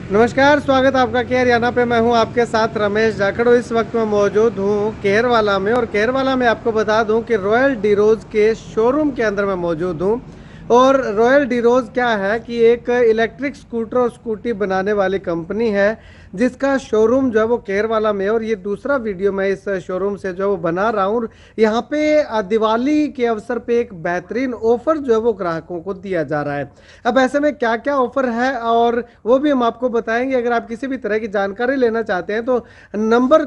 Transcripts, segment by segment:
नमस्कार, स्वागत है आपका केयर याना पे। मैं हूं आपके साथ रमेश जाखड़। इस वक्त मैं मौजूद हूं केरवाला में, और केरवाला में आपको बता दूं कि रॉयल डीरोज के शोरूम के अंदर मैं मौजूद हूं। और रॉयल डीरोज क्या है कि एक इलेक्ट्रिक स्कूटर और स्कूटी बनाने वाली कंपनी है, जिसका शोरूम जो है वो केरवाला में है। और ये दूसरा वीडियो मैं इस शोरूम से जो है वो बना रहा हूँ। यहाँ पे दिवाली के अवसर पे एक बेहतरीन ऑफर जो है वो ग्राहकों को दिया जा रहा है। अब ऐसे में क्या क्या ऑफर है और वो भी हम आपको बताएंगे। अगर आप किसी भी तरह की जानकारी लेना चाहते हैं तो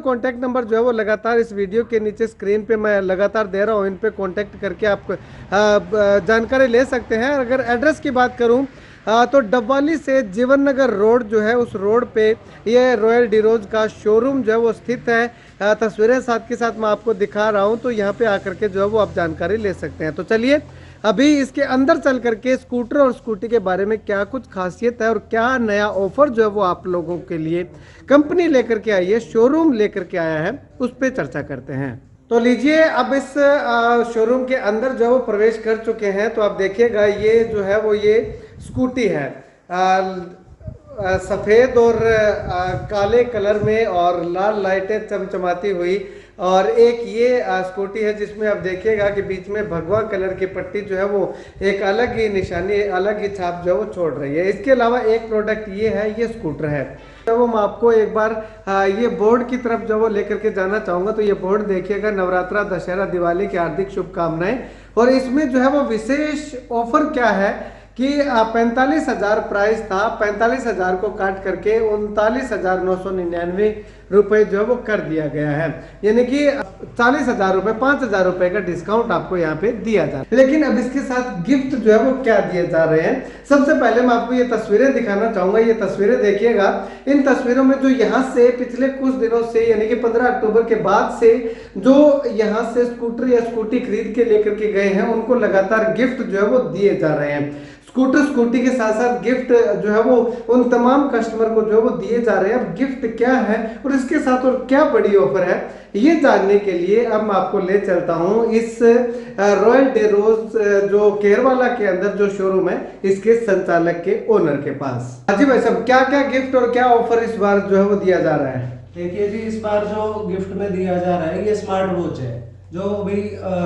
कॉन्टैक्ट नंबर जो है वो लगातार इस वीडियो के नीचे स्क्रीन पे मैं लगातार दे रहा हूँ। इन पे कॉन्टैक्ट करके आप जानकारी ले सकते हैं। अगर एड्रेस की बात करूँ तो डबवाली से जीवन नगर रोड जो है, उस रोड पे ये रॉयल डीरोज का शोरूम जो है वो स्थित है। तस्वीरें साथ के साथ मैं आपको दिखा रहा हूँ, तो यहाँ पे आकर के जो है वो आप जानकारी ले सकते हैं। तो चलिए अभी इसके अंदर चल करके स्कूटर और स्कूटी के बारे में क्या कुछ खासियत है और क्या नया ऑफर जो है वो आप लोगों के लिए कंपनी लेकर के आई है, शोरूम लेकर के आया है, उस पर चर्चा करते हैं। तो लीजिए, अब इस शोरूम के अंदर जो है वो प्रवेश कर चुके हैं। तो आप देखिएगा, ये जो है वो ये स्कूटी है, सफ़ेद और काले कलर में और लाल लाइटें चमचमाती हुई। और एक ये स्कूटी है जिसमें आप देखिएगा कि बीच में भगवा कलर की पट्टी जो है वो एक अलग ही निशानी, अलग ही छाप जो है वो छोड़ रही है। इसके अलावा एक प्रोडक्ट ये है, ये स्कूटर है। तो वो मैं आपको एक बार ये बोर्ड की तरफ जब वो लेकर के जाना चाहूँगा। तो ये बोर्ड देखिएगा, नवरात्रा, दशहरा, दिवाली की हार्दिक शुभकामनाएं। और इसमें जो है वो विशेष ऑफर क्या है कि 45,000 प्राइस था, 45,000 को काट करके 39,999 रुपए जो है वो कर दिया गया है। यानी कि 40,000 रुपए, 5,000 रुपए का डिस्काउंट आपको यहाँ पे दिया जा रहा है। लेकिन अब इसके साथ गिफ्ट जो है वो क्या दिए जा रहे हैं, सबसे पहले मैं आपको ये तस्वीरें दिखाना चाहूंगा। ये तस्वीरें देखिएगा। इन तस्वीरों में जो यहाँ से पिछले कुछ दिनों से, यानी कि 15 अक्टूबर के बाद से जो यहाँ से स्कूटर या स्कूटी खरीद के लेकर के गए हैं, उनको लगातार गिफ्ट जो है वो दिए जा रहे हैं। स्कूटर स्कूटी के साथ साथ गिफ्ट जो है वो उन तमाम कस्टमर को जो है वो दिए जा रहे हैं। अब गिफ्ट क्या है और इसके साथ और क्या बड़ी ऑफर है, ये जानने के लिए अब मैं आपको ले चलता हूं इस रॉयल डीरोज जो केरवाला के अंदर जो शोरूम है, इसके संचालक के ओनर के पास। हाजी भाई साहब, क्या क्या गिफ्ट और क्या ऑफर इस बार जो है वो दिया जा रहा है? देखिए जी, इस बार जो गिफ्ट में दिया जा रहा है ये स्मार्ट वॉच है, जो भी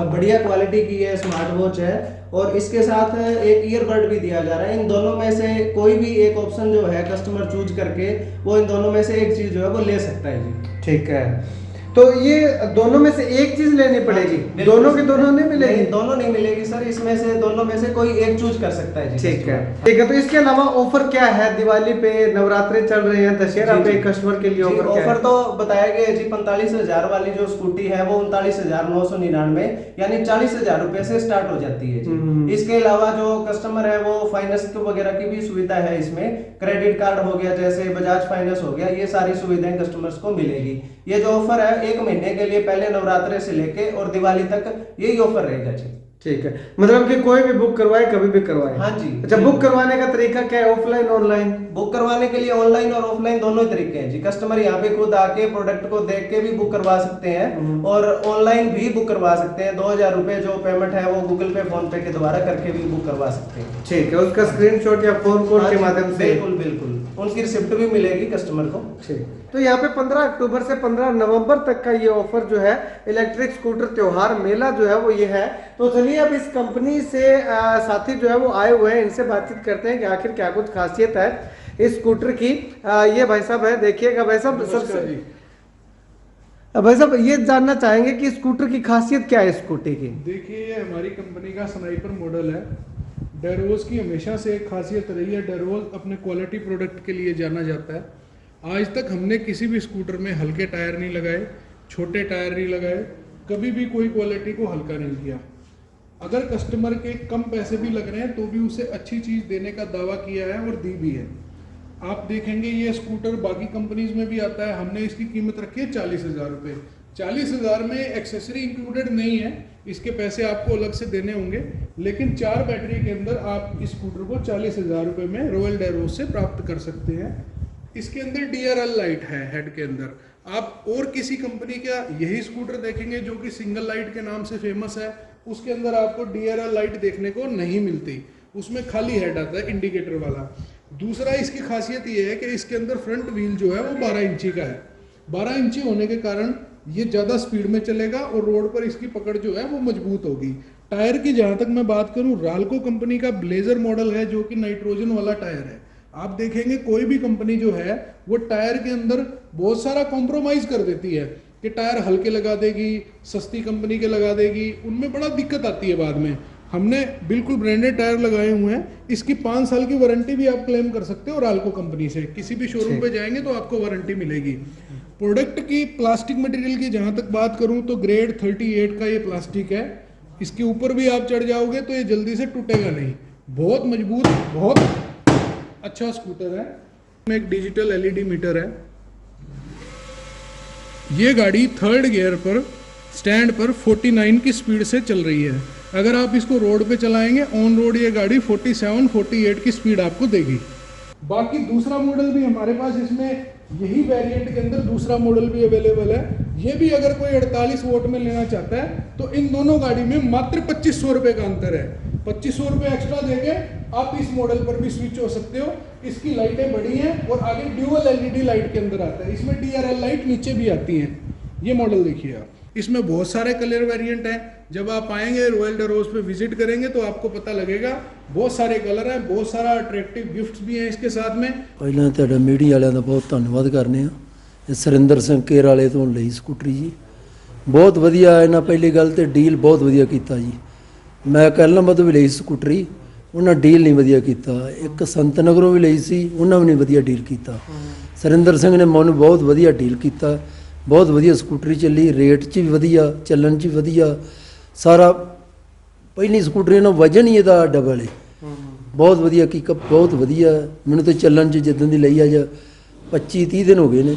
बढ़िया क्वालिटी की है स्मार्ट वॉच है। और इसके साथ एक ईयरबड भी दिया जा रहा है। इन दोनों में से कोई भी एक ऑप्शन जो है कस्टमर चूज करके वो इन दोनों में से एक चीज जो है वो ले सकता है जी। ठीक है, तो ये दोनों में से एक चीज लेनी पड़ेगी? दोनों की दोनों नहीं मिलेगी? नहीं, दोनों नहीं मिलेगी सर, इसमें से दोनों में से कोई एक चूज कर सकता है जी। ठीक है, ठीक है। तो इसके अलावा ऑफर क्या है? दिवाली पे, नवरात्रे चल रहे हैं, दशहरा पे कस्टमर के लिए ऑफर क्या है? ऑफर तो बताया गया है जी। 45,000 वाली जो स्कूटी है वो 39,999 यानी 40,000 रुपए से स्टार्ट हो जाती है जी। इसके अलावा जो कस्टमर है वो फाइनेंस वगैरह की भी सुविधा है इसमें। क्रेडिट कार्ड हो गया, जैसे बजाज फाइनेंस हो गया, ये सारी सुविधाएं कस्टमर्स को मिलेगी। ये जो ऑफर है 1 महीने के लिए, पहले नवरात्रे से लेके और दिवाली तक यही ऑफर रहेगा जी। ठीक है, मतलब कि कोई भी बुक करवाए, कभी भी करवाए? हाँ जी। अच्छा, बुक करवाने का तरीका क्या है, ऑफलाइन ऑनलाइन? बुक करवाने के लिए ऑनलाइन और ऑफलाइन दोनों तरीके हैं जी। कस्टमर यहाँ पे खुद आके प्रोडक्ट को देख के भी बुक करवा सकते हैं और ऑनलाइन भी बुक करवा सकते हैं। 2,000 रुपए जो पेमेंट है वो गूगल पे, फोन पे के द्वारा करके भी बुक करवा सकते हैं। ठीक है, उसका स्क्रीनशॉट या फोन कॉल के माध्यम से? बिल्कुल बिल्कुल, उनकी रिसिप्ट भी मिलेगी कस्टमर को। ठीक, तो यहाँ पे 15 अक्टूबर से 15 नवंबर तक का ये ऑफर जो है, इलेक्ट्रिक स्कूटर त्योहार मेला जो है वो ये है। तो चलिए अब इस कंपनी से साथी जो है वो आए हुए हैं, इनसे बातचीत करते हैं कि आखिर क्या कुछ खासियत है इस स्कूटर की। ये भाई साहब है, देखिएगा भाई साहब, सबसे भाई साहब ये जानना चाहेंगे कि स्कूटर की खासियत क्या है स्कूटी की? देखिए, ये हमारी कंपनी का स्नाइपर मॉडल है। डेरोज की हमेशा से एक खासियत रही है, डेरोज अपने क्वालिटी प्रोडक्ट के लिए जाना जाता है। आज तक हमने किसी भी स्कूटर में हल्के टायर नहीं लगाए, छोटे टायर नहीं लगाए, कभी भी कोई क्वालिटी को हल्का नहीं किया। अगर कस्टमर के कम पैसे भी लग रहे हैं तो भी उसे अच्छी चीज़ देने का दावा किया है और दी भी है। आप देखेंगे ये स्कूटर बाकी कंपनीज में भी आता है। हमने इसकी कीमत रखी है 40,000 रुपये। 40,000 में एक्सेसरी इंक्लूडेड नहीं है, इसके पैसे आपको अलग से देने होंगे। लेकिन 4 बैटरी के अंदर आप इस स्कूटर को 40,000 रुपये में रॉयल डैरोज से प्राप्त कर सकते हैं। इसके अंदर DRL लाइट है हेड के अंदर। आप और किसी कंपनी का यही स्कूटर देखेंगे जो कि सिंगल लाइट के नाम से फेमस है, उसके अंदर आपको DRL लाइट देखने को नहीं मिलती। उसमें खाली हेड आता है इंडिकेटर वाला। दूसरा इसकी खासियत ये है कि इसके अंदर फ्रंट व्हील जो है वो 12 इंची का है। 12 इंची होने के कारण ये ज़्यादा स्पीड में चलेगा और रोड पर इसकी पकड़ जो है वो मजबूत होगी। टायर की जहाँ तक मैं बात करूँ, राल्को कंपनी का ब्लेजर मॉडल है जो कि नाइट्रोजन वाला टायर है। आप देखेंगे कोई भी कंपनी जो है वो टायर के अंदर बहुत सारा कॉम्प्रोमाइज़ कर देती है कि टायर हल्के लगा देगी, सस्ती कंपनी के लगा देगी, उनमें बड़ा दिक्कत आती है बाद में। हमने बिल्कुल ब्रांडेड टायर लगाए हुए हैं। इसकी 5 साल की वारंटी भी आप क्लेम कर सकते हो राल्को कंपनी से। किसी भी शोरूम पे जाएंगे तो आपको वारंटी मिलेगी। प्रोडक्ट की प्लास्टिक मटेरियल की जहाँ तक बात करूँ तो ग्रेड 38 का ये प्लास्टिक है। इसके ऊपर भी आप चढ़ जाओगे तो ये जल्दी से टूटेगा नहीं। बहुत मजबूत, बहुत अच्छा स्कूटर है। इसमें एक डिजिटल LED मीटर है। ये गाड़ी 3rd गियर पर स्टैंड पर 49 की स्पीड से चल रही है। अगर आप इसको रोड पे चलाएंगे ऑन रोड ये गाड़ी 47-48 की स्पीड आपको देगी। बाकी दूसरा मॉडल भी हमारे पास इसमें यही वेरिएंट के अंदर दूसरा मॉडल भी अवेलेबल है। ये भी अगर कोई 48 वोट में लेना चाहता है तो इन दोनों गाड़ी में मात्र 2500 रुपये का अंतर है। 2500 रुपये एक्स्ट्रा देके आप इस मॉडल पर भी स्विच हो सकते हो। इसकी लाइटें बड़ी हैं और आगे ड्यूअल LED लाइट के अंदर आता है। इसमें DRL लाइट नीचे भी आती हैं। ये मॉडल देखिए आप, इसमें बहुत सारे कलर वेरिएंट हैं। जब आप आएंगे रॉयल डेरोज पे विजिट करेंगे तो आपको पता लगेगा। बहुत सारे कलर हैं, बहुत सारा अट्रैक्टिव गिफ्ट्स भी हैं इसके साथ में। ਪਹਿਲਾਂ ਤੁਹਾਡਾ ਮੀਡੀਆ ਵਾਲਿਆਂ ਦਾ ਬਹੁਤ ਧੰਨਵਾਦ ਕਰਨੇ ਆ। ਇਹ ਸੁਰਿੰਦਰ ਸਿੰਘ ਕੇਰ ਵਾਲੇ ਤੋਂ ਲਈ ਸਕੂਟਰੀ ਜੀ, ਬਹੁਤ ਵਧੀਆ। ਇਹਨਾਂ ਪਹਿਲੀ ਗੱਲ ਤੇ ਡੀਲ ਬਹੁਤ ਵਧੀਆ ਕੀਤਾ ਜੀ। ਮੈਂ ਕੱਲ੍ਹ ਤੋਂ ਵੀ ਲਈ ਸਕੂਟਰੀ, ਉਹਨਾਂ ਡੀਲ ਨਹੀਂ ਵਧੀਆ ਕੀਤਾ। ਇੱਕ ਸੰਤ ਨਗਰੋਂ ਵੀ ਲਈ ਸੀ, ਉਹਨਾਂ ਵੀ ਨਹੀਂ ਵਧੀਆ ਡੀਲ ਕੀਤਾ। ਸੁਰਿੰਦਰ ਸਿੰਘ ਨੇ ਮੈਨੂੰ ਬਹੁਤ ਵਧੀਆ ਡੀਲ ਕੀਤਾ। ਬਹੁਤ ਵਧੀਆ ਸਕੂਟਰੀ ਚੱਲੀ, ਰੇਟ 'ਚ ਵੀ ਵਧੀਆ, ਚੱਲਣ 'ਚ ਵੀ ਵਧੀਆ। ਸਾਰਾ ਪਹਿਲੀ ਸਕੂਟਰੀ ਨਾਲ ਵਜਨ ਹੀ ਇਹਦਾ ਡਬਲ ਹੈ। ਬਹੁਤ ਵਧੀਆ ਬਹੁਤ ਵਧੀਆ। ਮੈਨੂੰ ਤਾਂ ਚੱਲਣ 'ਚ ਜਿੱਦਾਂ ਦੀ ਲਈ ਅੱਜ 25-30 ਦਿਨ ਹੋ ਗਏ ਨੇ,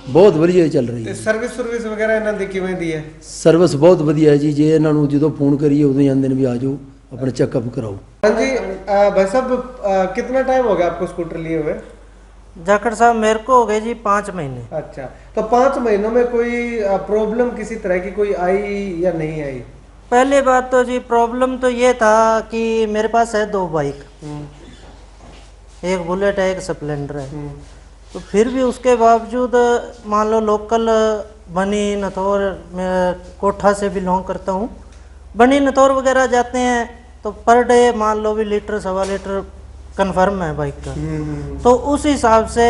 ਬਹੁਤ ਵਧੀਆ ਚੱਲ ਰਹੀ ਹੈ। ਸਰਵਿਸ ਵਗੈਰਾ ਇਹਨਾਂ ਦੀ ਕਿਵੇਂ ਦੀ ਹੈ? ਸਰਵਿਸ ਬਹੁਤ ਵਧੀਆ ਹੈ ਜੀ। ਜੇ ਇਹਨਾਂ ਨੂੰ ਜਦੋਂ ਫੋਨ ਕਰੀਏ ਉਦੋਂ ਹੀ ਆਉਂਦੇ ਨੇ ਵੀ ਆ ਜਾਓ अपना चेकअप कराओ। हाँ जी भाई साहब, कितना टाइम हो गया आपको स्कूटर लिए हुए? जाखड़ साहब मेरे को हो गए जी 5 महीने। अच्छा, तो 5 महीनों में कोई प्रॉब्लम किसी तरह की कोई आई या नहीं आई? पहली बात तो जी प्रॉब्लम तो ये था कि मेरे पास है 2 बाइक, एक बुलेट है, एक स्प्लेंडर है। तो फिर भी उसके बावजूद मान लो लोकल बनी नथौर, मैं कोठा से बिलोंग करता हूँ, बनी नथौर वगैरह जाते हैं तो पर डे मान लो भी लीटर 1.25 लीटर कन्फर्म है बाइक का। तो उस हिसाब से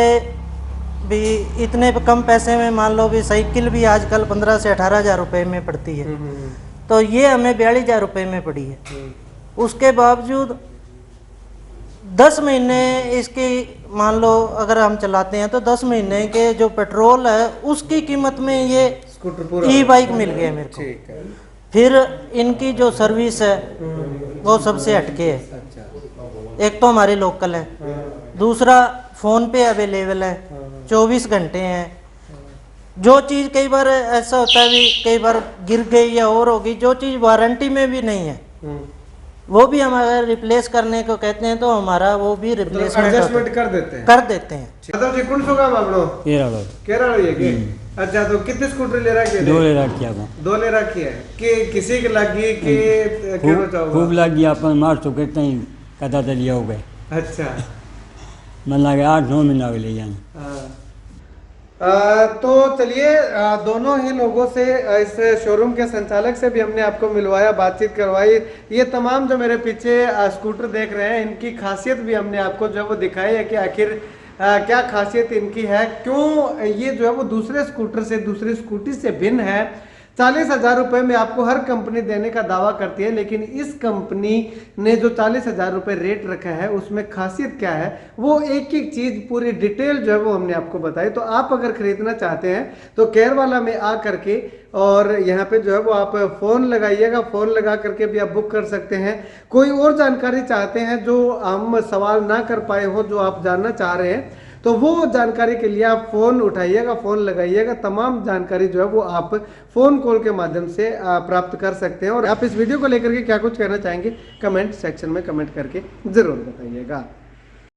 भी इतने कम पैसे में मान लो भी साइकिल भी आजकल 15 से 18 हज़ार रुपये में पड़ती है। तो ये हमें 42 हज़ार रुपये में पड़ी है। उसके बावजूद 10 महीने इसकी मान लो अगर हम चलाते हैं तो 10 महीने के जो पेट्रोल है उसकी कीमत में ये स्कूटर पूरा ई बाइक मिल गया मेरे को। ठीक है। फिर इनकी जो सर्विस है वो सबसे हटके है। एक तो हमारे लोकल है, दूसरा फ़ोन पे अवेलेबल है, 24 घंटे हैं। जो चीज़ कई बार ऐसा होता है भी कई बार गिर गई या और होगी, जो चीज़ वारंटी में भी नहीं है वो भी हम अगर रिप्लेस करने को कहते हैं तो हमारा वो भी रिप्लेसमेंट एडजस्टमेंट कर देते हैं। कर देते हैं। कौन सा काम आपनो? केरल ये के? अच्छा, तो कितने स्कूटर ले रखे? 2 ले रखी है। 2 ले रखी है कि किसी के लगी कि केनो चाहोगा? खूब लग गया अपन मार तो कहते ही कदा चलिए हो गए। अच्छा, मन लगे 8-9 महीना हो ले जाने। तो चलिए दोनों ही लोगों से, इस शोरूम के संचालक से भी हमने आपको मिलवाया, बातचीत करवाई। ये तमाम जो मेरे पीछे स्कूटर देख रहे हैं इनकी खासियत भी हमने आपको जो है वो दिखाई है कि आखिर क्या खासियत इनकी है, क्यों ये जो है वो दूसरे स्कूटर से, दूसरी स्कूटी से भिन्न है। 40 हज़ार रुपये में आपको हर कंपनी देने का दावा करती है, लेकिन इस कंपनी ने जो 40 हज़ार रुपये रेट रखा है उसमें खासियत क्या है वो एक एक चीज़ पूरी डिटेल जो है वो हमने आपको बताई। तो आप अगर खरीदना चाहते हैं तो केरवाला में आ करके और यहाँ पे जो है वो आप फ़ोन लगाइएगा, फ़ोन लगा करके भी आप बुक कर सकते हैं। कोई और जानकारी चाहते हैं जो हम सवाल ना कर पाए हो, जो आप जानना चाह रहे हैं, तो वो जानकारी के लिए आप फ़ोन उठाइएगा, फ़ोन लगाइएगा। तमाम जानकारी जो है वो आप फ़ोन कॉल के माध्यम से प्राप्त कर सकते हैं। और आप इस वीडियो को लेकर के क्या कुछ कहना चाहेंगे कमेंट सेक्शन में कमेंट करके ज़रूर बताइएगा।